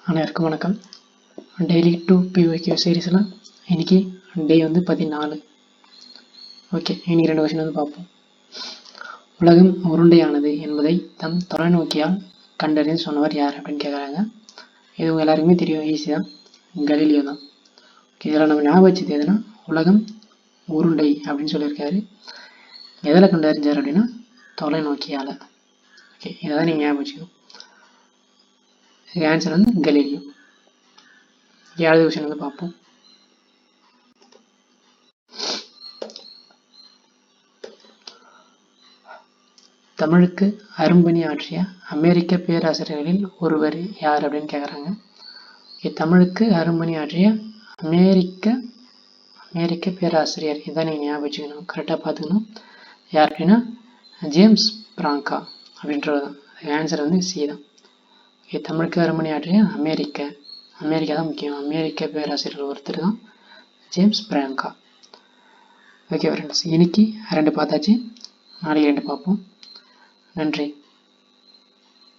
அனைவருக்கும் வணக்கம். Daily 2 PYQ சீரீஸில் இன்றைக்கி டே 14. ஓகே, இன்றைக்கி 2 கொஸ்டின் பார்ப்போம். உலகம் உருண்டையானது என்பதை தம் தொலைநோக்கியால் கண்டறிந்து சொன்னவர் யார் அப்படின்னு கேட்குறாங்க. இது உங்கள் எல்லாருக்குமே தெரியும், ஈஸி தான், கலீலியோ தான். ஓகே, இதில் நம்ம ஞாபகம் வச்சது எதுனா உலகம் உருண்டை அப்படின்னு சொல்லியிருக்காரு. எதில் கண்டறிஞ்சார் அப்படின்னா தொலைநோக்கியால். ஓகே, இதை தான் நீங்கள் ஞாபகம் வச்சுக்கணும். Answer Galileo. 7வது கொஸ்டின் பார்ப்போம். தமிழுக்கு அரும்பணி ஆற்றிய அமெரிக்க பேராசிரியர்களில் ஒருவர் யார் அப்படின்னு கேட்குறாங்க. தமிழுக்கு அரும்பணி ஆற்றிய அமெரிக்க பேராசிரியர், இதான் நீங்கள் ஞாபகம் வச்சுக்கணும், கரெக்டாக பார்த்துக்கணும். யார் அப்படின்னா ஜேம்ஸ் பிராங்கா அப்படின்றது தான். ஆன்சர் சி தான். தமிழுக்கு அரும்பணி ஆற்றிய அமெரிக்கா தான் முக்கியம். அமெரிக்க பேராசிரியர் ஒருத்தர் தான் ஜேம்ஸ் பிராங்கா. ஓகே ஃப்ரெண்ட்ஸ், இன்னைக்கு 2 பார்த்தாச்சு, நாளைக்கு 2 பார்ப்போம். நன்றி.